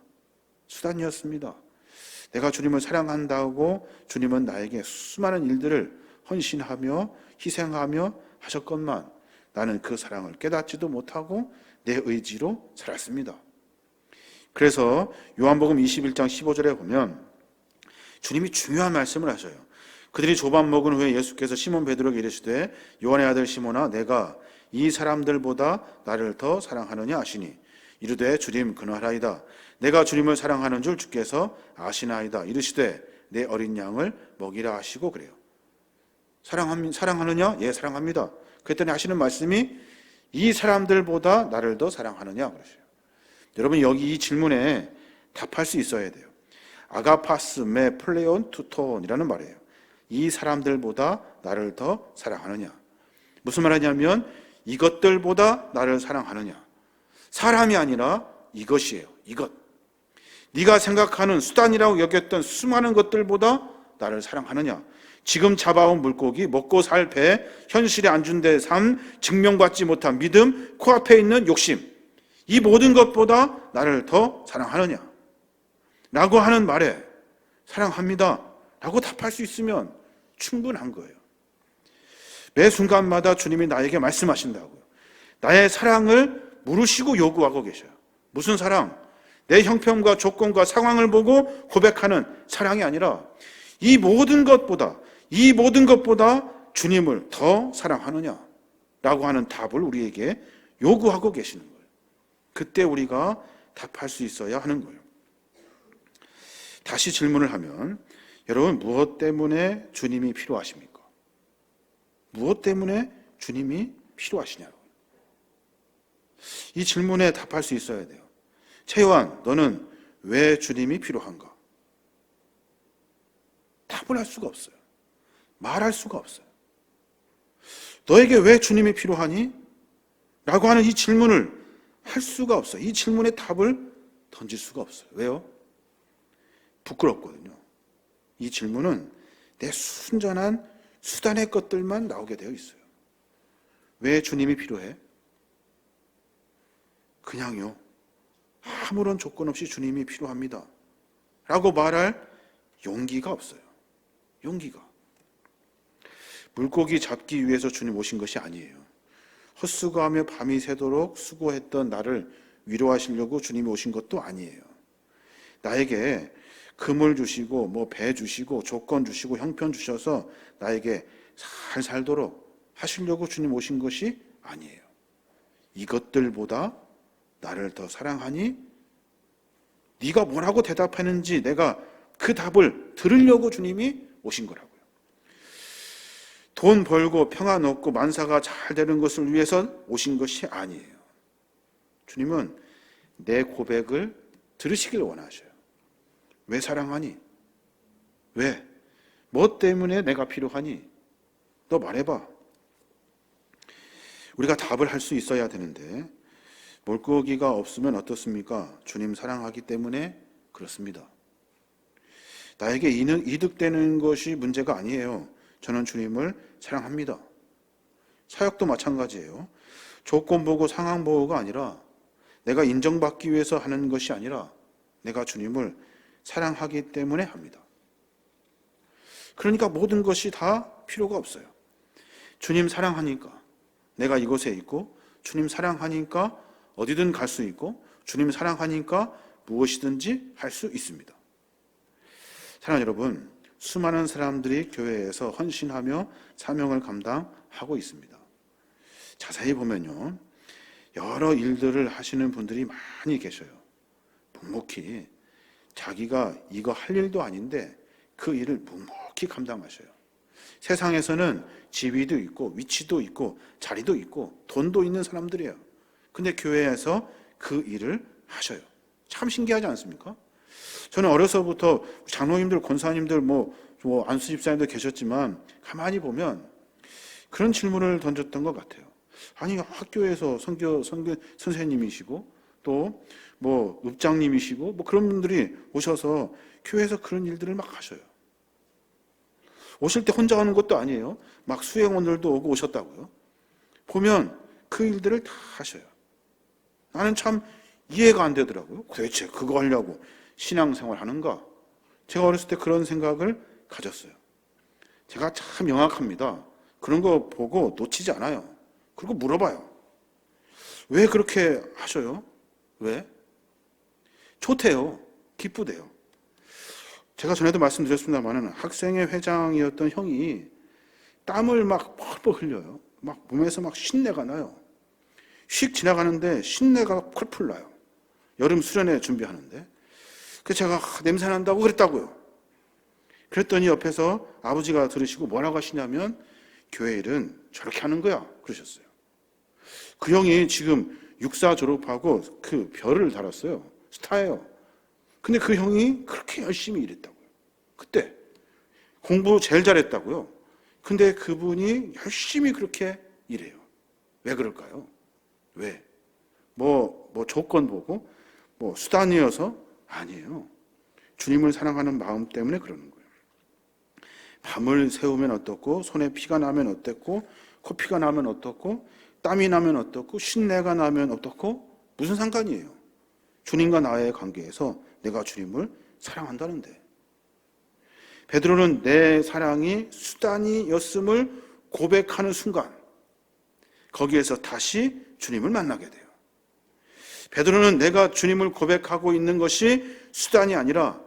내가 주님을 사랑한다고 주님은 나에게 수많은 일들을 헌신하며 희생하며 하셨건만 나는 그 사랑을 깨닫지도 못하고 내 의지로 살았습니다. 그래서 요한복음 21장 15절에 보면 주님이 중요한 말씀을 하셔요. 그들이 조밥 먹은 후에 예수께서 시몬 베드로에게 이르시되 요한의 아들 시몬아 내가 이 사람들보다 나를 더 사랑하느냐 하시니 이르되 주님 그러하나이다. 내가 주님을 사랑하는 줄 주께서 아시나이다. 이르시되 내 어린 양을 먹이라 하시고 그래요. 사랑하느냐? 예, 사랑합니다. 그랬더니 하시는 말씀이 이 사람들보다 나를 더 사랑하느냐 그러셔요. 여러분 여기 이 질문에 답할 수 있어야 돼요. 아가파스 메 플레온 투톤이라는 말이에요. 이 사람들보다 나를 더 사랑하느냐. 무슨 말이냐면 이것들보다 나를 사랑하느냐. 사람이 아니라 이것이에요. 이것. 네가 생각하는 수단이라고 여겼던 수많은 것들보다 나를 사랑하느냐. 지금 잡아온 물고기, 먹고 살 배, 현실에 안준대 삶, 증명받지 못한 믿음, 코앞에 있는 욕심, 이 모든 것보다 나를 더 사랑하느냐 라고 하는 말에 사랑합니다 라고 답할 수 있으면 충분한 거예요. 매 순간마다 주님이 나에게 말씀하신다고요. 나의 사랑을 물으시고 요구하고 계셔요. 무슨 사랑? 내 형편과 조건과 상황을 보고 고백하는 사랑이 아니라 이 모든 것보다 주님을 더 사랑하느냐 라고 하는 답을 우리에게 요구하고 계시는 거예요. 그때 우리가 답할 수 있어야 하는 거예요. 다시 질문을 하면 여러분 무엇 때문에 주님이 필요하십니까? 무엇 때문에 주님이 필요하시냐고. 이 질문에 답할 수 있어야 돼요. 최요한 너는 왜 주님이 필요한가? 답을 할 수가 없어요. 말할 수가 없어요. 너에게 왜 주님이 필요하니? 라고 하는 이 질문을 할 수가 없어요. 이 질문에 답을 던질 수가 없어요. 왜요? 부끄럽거든요. 이 질문은 내 순전한 수단의 것들만 나오게 되어 있어요. 왜 주님이 필요해? 그냥요. 아무런 조건 없이 주님이 필요합니다. 라고 말할 용기가 없어요. 용기가. 물고기 잡기 위해서 주님 오신 것이 아니에요. 헛수고하며 밤이 새도록 수고했던 나를 위로하시려고 주님이 오신 것도 아니에요. 나에게 금을 주시고 배 주시고 조건 주시고 형편 주셔서 나에게 잘 살도록 하시려고 주님 오신 것이 아니에요. 이것들보다 나를 더 사랑하니 네가 뭐라고 대답하는지 내가 그 답을 들으려고 주님이 오신 거라고요. 돈 벌고 평안 얻고 만사가 잘 되는 것을 위해서 오신 것이 아니에요. 주님은 내 고백을 들으시길 원하셔요. 왜 사랑하니? 왜? 뭐 때문에 내가 필요하니? 너 말해봐. 우리가 답을 할 수 있어야 되는데 물고기가 없으면 어떻습니까? 주님 사랑하기 때문에 그렇습니다. 나에게 이득되는 것이 문제가 아니에요. 저는 주님을 사랑합니다. 사역도 마찬가지예요. 조건 보고 상황 보고가 아니라 내가 인정받기 위해서 하는 것이 아니라 내가 주님을 사랑하기 때문에 합니다. 그러니까 모든 것이 다 필요가 없어요. 주님 사랑하니까 내가 이곳에 있고, 주님 사랑하니까 어디든 갈 수 있고, 주님 사랑하니까 무엇이든지 할 수 있습니다. 사랑하는 여러분, 수많은 사람들이 교회에서 헌신하며 사명을 감당하고 있습니다. 자세히 보면요, 여러 일들을 하시는 분들이 많이 계셔요. 묵묵히 자기가 이거 할 일도 아닌데 그 일을 묵묵히 감당하셔요. 세상에서는 지위도 있고 위치도 있고 자리도 있고 돈도 있는 사람들이에요. 근데 교회에서 그 일을 하셔요. 참 신기하지 않습니까? 저는 어려서부터 장로님들, 권사님들, 안수 집사님들 계셨지만 가만히 보면 그런 질문을 던졌던 것 같아요. 아니, 학교에서 선교 선생님이시고 또 읍장님이시고 그런 분들이 오셔서 교회에서 그런 일들을 막 하셔요. 오실 때 혼자 오는 것도 아니에요. 막 수행원들도 오고 오셨다고요. 보면 그 일들을 다 하셔요. 나는 참 이해가 안 되더라고요. 도대체 그거 하려고 신앙생활 하는가? 제가 어렸을 때 그런 생각을 가졌어요. 제가 참 명확합니다. 그런 거 보고 놓치지 않아요. 그리고 물어봐요. 왜 그렇게 하셔요? 왜? 좋대요. 기쁘대요. 제가 전에도 말씀드렸습니다만 학생회 회장이었던 형이 땀을 막 펄펄 흘려요. 막 몸에서 막 신내가 나요. 휙 지나가는데 신내가 펄펄 나요. 여름 수련회 준비하는데. 그래서 제가 냄새 난다고 그랬다고요. 그랬더니 옆에서 아버지가 들으시고 뭐라고 하시냐면 교회 일은 저렇게 하는 거야 그러셨어요. 그 형이 지금 육사 졸업하고 그 별을 달았어요. 스타예요. 근데 그 형이 그렇게 열심히 일했다고요. 그때 공부 제일 잘했다고요. 근데 그분이 열심히 그렇게 일해요. 왜 그럴까요? 왜? 조건 보고 수단이어서 아니에요. 주님을 사랑하는 마음 때문에 그러는 거예요. 밤을 새우면 어떻고, 손에 피가 나면 어떻고, 코피가 나면 어떻고, 땀이 나면 어떻고, 신내가 나면 어떻고, 무슨 상관이에요? 주님과 나의 관계에서 내가 주님을 사랑한다는데. 베드로는 내 사랑이 수단이었음을 고백하는 순간 거기에서 다시 주님을 만나게 돼요. 베드로는 내가 주님을 고백하고 있는 것이 수단이 아니라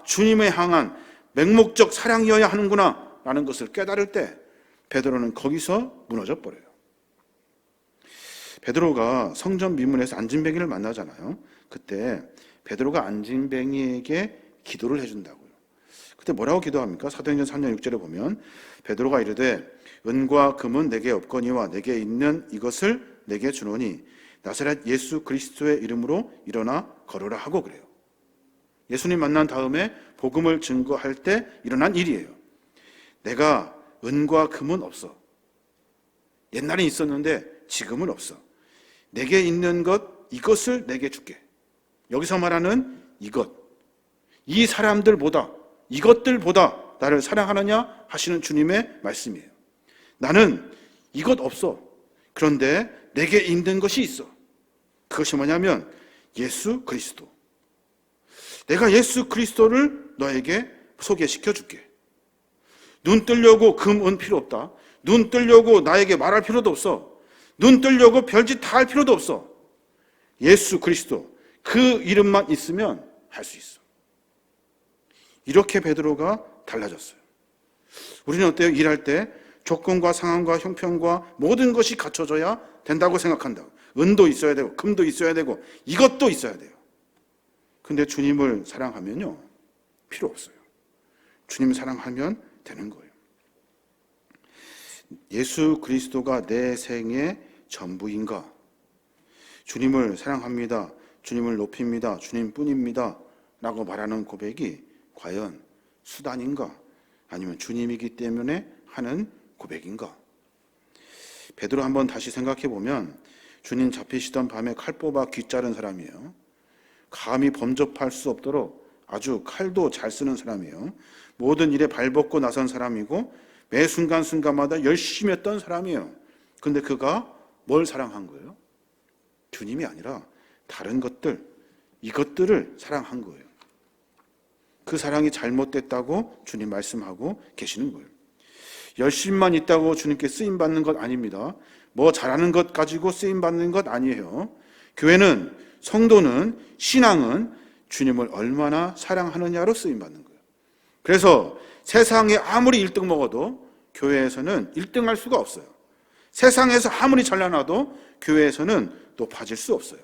주님에 향한 맹목적 사랑이어야 하는구나 라는 것을 깨달을 때 베드로는 거기서 무너져 버려요. 베드로가 성전 미문에서 안진뱅이를 만나잖아요. 그때 베드로가 안진뱅이에게 기도를 해준다고요. 그때 뭐라고 기도합니까? 사도행전 3장 6절에 보면 베드로가 이르되 은과 금은 내게 없거니와 내게 있는 이것을 내게 주노니 나사렛 예수 그리스도의 이름으로 일어나 걸으라 하고 그래요. 예수님 만난 다음에 복음을 증거할 때 일어난 일이에요. 내가 은과 금은 없어. 옛날에 있었는데 지금은 없어. 내게 있는 것 이것을 내게 줄게. 여기서 말하는 이것, 이 사람들보다 이것들보다 나를 사랑하느냐 하시는 주님의 말씀이에요. 나는 이것 없어. 그런데 내게 있는 것이 있어. 그것이 뭐냐면 예수 그리스도. 내가 예수 그리스도를 너에게 소개시켜 줄게. 눈 뜨려고 금, 은 필요 없다. 눈 뜨려고 나에게 말할 필요도 없어. 눈 뜨려고 별짓 다 할 필요도 없어. 예수 그리스도 그 이름만 있으면 할 수 있어. 이렇게 베드로가 달라졌어요. 우리는 어때요? 일할 때 조건과 상황과 형편과 모든 것이 갖춰져야 된다고 생각한다. 은도 있어야 되고 금도 있어야 되고 이것도 있어야 돼요. 근데 주님을 사랑하면요 필요 없어요. 주님 사랑하면 되는 거예요. 예수 그리스도가 내 생의 전부인가? 주님을 사랑합니다. 주님을 높입니다. 주님뿐입니다. 라고 말하는 고백이 과연 수단인가? 아니면 주님이기 때문에 하는 고백인가? 베드로 한번 다시 생각해 보면 주님 잡히시던 밤에 칼 뽑아 귀 자른 사람이에요. 감히 범접할 수 없도록 아주 칼도 잘 쓰는 사람이에요. 모든 일에 발벗고 나선 사람이고 매 순간순간마다 열심히 했던 사람이에요. 근데 그가 뭘 사랑한 거예요? 주님이 아니라 다른 것들, 이것들을 사랑한 거예요. 그 사랑이 잘못됐다고 주님 말씀하고 계시는 거예요. 열심만 있다고 주님께 쓰임받는 것 아닙니다. 뭐 잘하는 것 가지고 쓰임받는 것 아니에요. 교회는, 성도는, 신앙은 주님을 얼마나 사랑하느냐로 쓰임받는 거예요. 그래서 세상에 아무리 1등 먹어도 교회에서는 1등 할 수가 없어요. 세상에서 아무리 잘나놔도 교회에서는 높아질 수 없어요.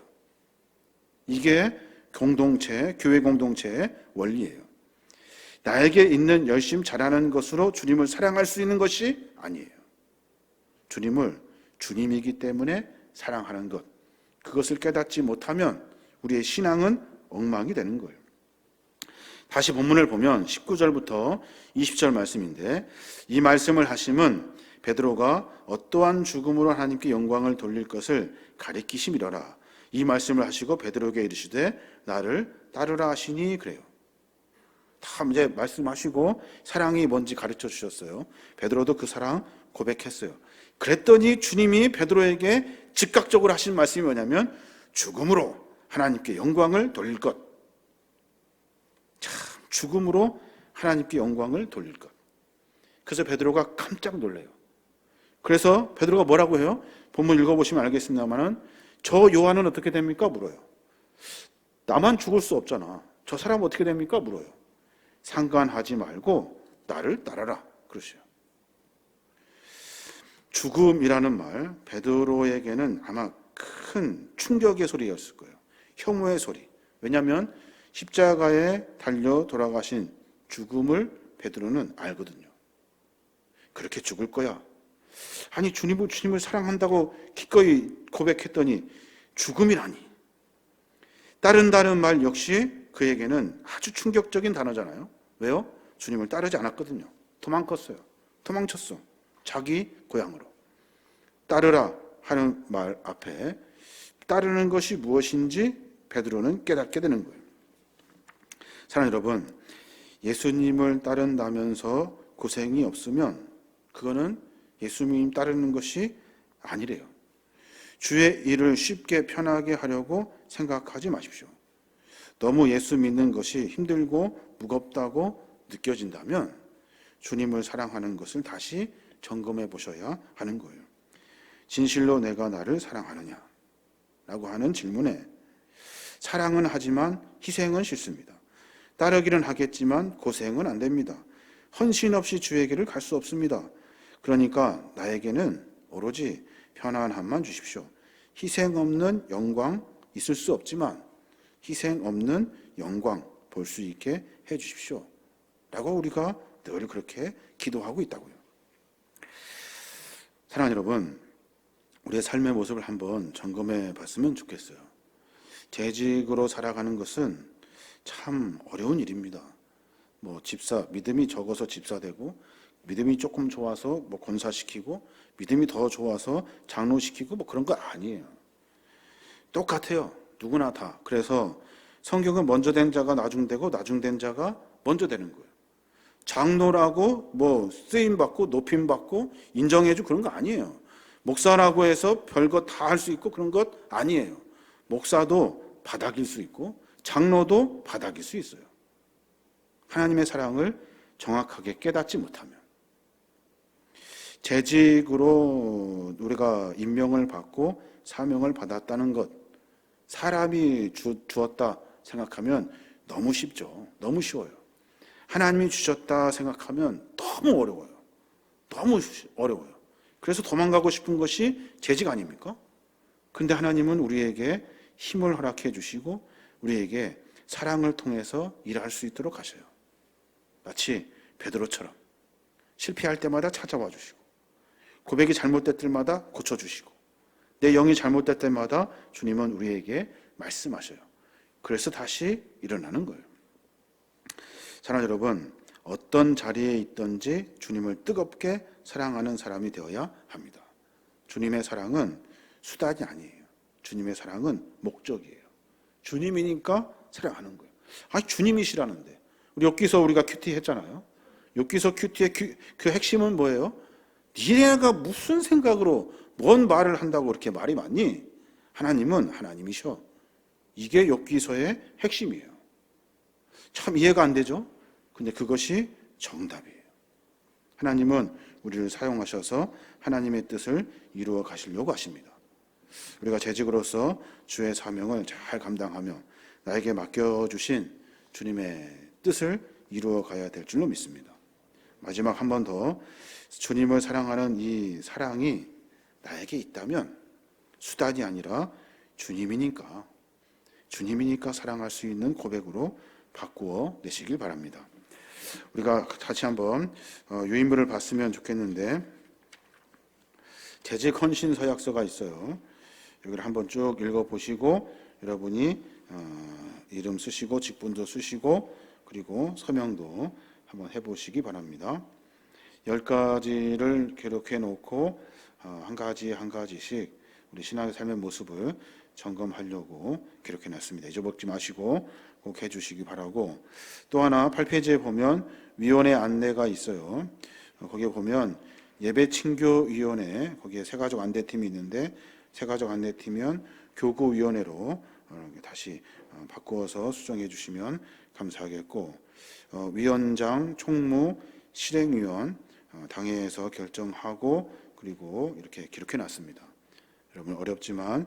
이게 공동체, 교회 공동체의 원리예요. 나에게 있는 열심 잘하는 것으로 주님을 사랑할 수 있는 것이 아니에요. 주님을 주님이기 때문에 사랑하는 것, 그것을 깨닫지 못하면 우리의 신앙은 엉망이 되는 거예요. 다시 본문을 보면 19절부터 20절 말씀인데, 이 말씀을 하심은 베드로가 어떠한 죽음으로 하나님께 영광을 돌릴 것을 가리키심이로라. 이 말씀을 하시고 베드로에게 이르시되 나를 따르라 하시니, 그래요. 다 이제 말씀하시고 사랑이 뭔지 가르쳐 주셨어요. 베드로도 그 사랑 고백했어요. 그랬더니 주님이 베드로에게 즉각적으로 하신 말씀이 뭐냐면 죽음으로 하나님께 영광을 돌릴 것. 참, 죽음으로 하나님께 영광을 돌릴 것. 그래서 베드로가 깜짝 놀래요. 그래서 베드로가 뭐라고 해요? 본문 읽어보시면 알겠습니다만은, 저 요한은 어떻게 됩니까? 물어요. 나만 죽을 수 없잖아. 저 사람 어떻게 됩니까? 물어요. 상관하지 말고 나를 따라라, 그러셔요. 죽음이라는 말, 베드로에게는 아마 큰 충격의 소리였을 거예요. 혐오의 소리. 왜냐하면 십자가에 달려 돌아가신 죽음을 베드로는 알거든요. 그렇게 죽을 거야. 아니, 주님을 사랑한다고 기꺼이 고백했더니 죽음이라니. 따른다는 말 역시 그에게는 아주 충격적인 단어잖아요. 왜요? 주님을 따르지 않았거든요. 도망쳤어. 자기 고향으로. 따르라 하는 말 앞에 따르는 것이 무엇인지 베드로는 깨닫게 되는 거예요. 사랑하는 여러분, 예수님을 따른다면서 고생이 없으면 그거는 예수님 따르는 것이 아니래요. 주의 일을 쉽게 편하게 하려고 생각하지 마십시오. 너무 예수 믿는 것이 힘들고 무겁다고 느껴진다면 주님을 사랑하는 것을 다시 점검해 보셔야 하는 거예요. 진실로 내가 나를 사랑하느냐? 라고 하는 질문에 사랑은 하지만 희생은 싫습니다. 따르기는 하겠지만 고생은 안 됩니다. 헌신 없이 주의 길을 갈 수 없습니다. 그러니까 나에게는 오로지 편안함만 주십시오. 희생 없는 영광 있을 수 없지만 희생 없는 영광 볼 수 있게 해 주십시오. 라고 우리가 늘 그렇게 기도하고 있다고요. 사랑하는 여러분, 우리의 삶의 모습을 한번 점검해 봤으면 좋겠어요. 재직으로 살아가는 것은 참 어려운 일입니다. 집사, 믿음이 적어서 집사 되고, 믿음이 조금 좋아서 권사시키고, 믿음이 더 좋아서 장로시키고, 그런 거 아니에요. 똑같아요. 누구나 다. 그래서 성경은 먼저 된 자가 나중되고, 나중된 자가 먼저 되는 거예요. 장로라고 쓰임받고, 높임받고, 인정해주고 그런 거 아니에요. 목사라고 해서 별거 다 할 수 있고 그런 것 아니에요. 목사도 바닥일 수 있고, 장로도 바닥일 수 있어요. 하나님의 사랑을 정확하게 깨닫지 못하면. 재직으로 우리가 임명을 받고 사명을 받았다는 것, 사람이 주었다 생각하면 너무 쉽죠. 너무 쉬워요. 하나님이 주셨다 생각하면 너무 어려워요. 너무 어려워요. 그래서 도망가고 싶은 것이 재직 아닙니까? 근데 하나님은 우리에게 힘을 허락해 주시고 우리에게 사랑을 통해서 일할 수 있도록 하셔요. 마치 베드로처럼 실패할 때마다 찾아와 주시고, 고백이 잘못될 때마다 고쳐주시고, 내 영이 잘못될 때마다 주님은 우리에게 말씀하셔요. 그래서 다시 일어나는 거예요. 사랑하는 여러분, 어떤 자리에 있든지 주님을 뜨겁게 사랑하는 사람이 되어야 합니다. 주님의 사랑은 수단이 아니에요. 주님의 사랑은 목적이에요. 주님이니까 사랑하는 거예요. 주님이시라는데. 우리 욥기서 우리가 큐티 했잖아요. 욥기서 큐티의 그 핵심은 뭐예요? 니네가 무슨 생각으로 뭔 말을 한다고 그렇게 말이 많니? 하나님은 하나님이셔. 이게 욥기서의 핵심이에요. 참 이해가 안 되죠? 근데 그것이 정답이에요. 하나님은 우리를 사용하셔서 하나님의 뜻을 이루어 가시려고 하십니다. 우리가 재직으로서 주의 사명을 잘 감당하며 나에게 맡겨주신 주님의 뜻을 이루어 가야 될 줄로 믿습니다. 마지막 한 번 더, 주님을 사랑하는 이 사랑이 나에게 있다면 수단이 아니라 주님이니까 사랑할 수 있는 고백으로 바꾸어 내시길 바랍니다. 우리가 다시 한번 유인물을 봤으면 좋겠는데, 재직 헌신 서약서가 있어요. 여기를 한번 쭉 읽어보시고 여러분이 이름 쓰시고 직분도 쓰시고 그리고 서명도 한번 해보시기 바랍니다. 10가지를 기록해 놓고 한 가지 한 가지씩 우리 신앙의 삶의 모습을 점검하려고 기록해 놨습니다. 잊어먹지 마시고 꼭 해주시기 바라고, 또 하나 8페이지에 보면 위원회 안내가 있어요. 거기에 보면 예배친교위원회, 거기에 새가족 안대팀이 있는데 새가족 안내팀은 교구위원회로 다시 바꾸어서 수정해 주시면 감사하겠고, 위원장, 총무, 실행위원 당회에서 결정하고 그리고 이렇게 기록해 놨습니다. 여러분 어렵지만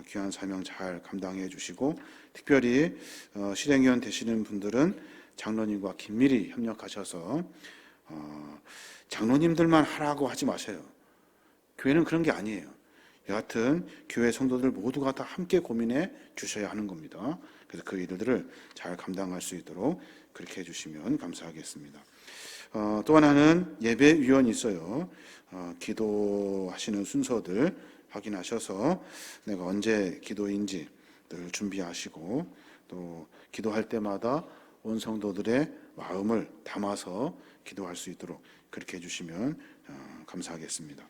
귀한 사명 잘 감당해 주시고, 특별히 실행위원 되시는 분들은 장로님과 긴밀히 협력하셔서 장로님들만 하라고 하지 마세요. 교회는 그런 게 아니에요. 여하튼 교회 성도들 모두가 다 함께 고민해 주셔야 하는 겁니다. 그래서 그 일들을 잘 감당할 수 있도록 그렇게 해주시면 감사하겠습니다. 또 하나는 예배위원이 있어요. 기도하시는 순서들 확인하셔서 내가 언제 기도인지 늘 준비하시고, 또 기도할 때마다 온 성도들의 마음을 담아서 기도할 수 있도록 그렇게 해주시면 감사하겠습니다.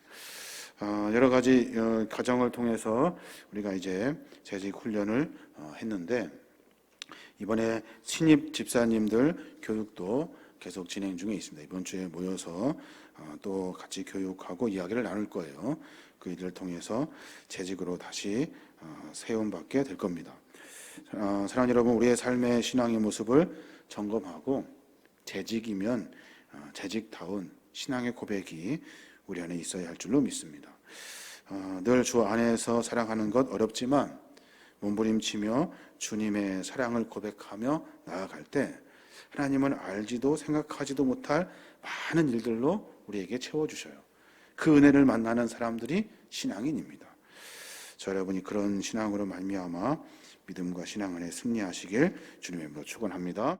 여러 가지 과정을 통해서 우리가 이제 재직 훈련을 했는데, 이번에 신입 집사님들 교육도 계속 진행 중에 있습니다. 이번 주에 모여서 또 같이 교육하고 이야기를 나눌 거예요. 그 일을 통해서 재직으로 다시 세움받게 될 겁니다. 사랑하는 여러분, 우리의 삶의 신앙의 모습을 점검하고 재직이면 재직다운 신앙의 고백이 우리 안에 있어야 할 줄로 믿습니다. 늘 주 안에서 사랑하는 것 어렵지만 몸부림치며 주님의 사랑을 고백하며 나아갈 때 하나님은 알지도 생각하지도 못할 많은 일들로 우리에게 채워주셔요. 그 은혜를 만나는 사람들이 신앙인입니다. 저 여러분이 그런 신앙으로 말미암아 믿음과 신앙 안에 승리하시길 주님의 이름으로 축원합니다.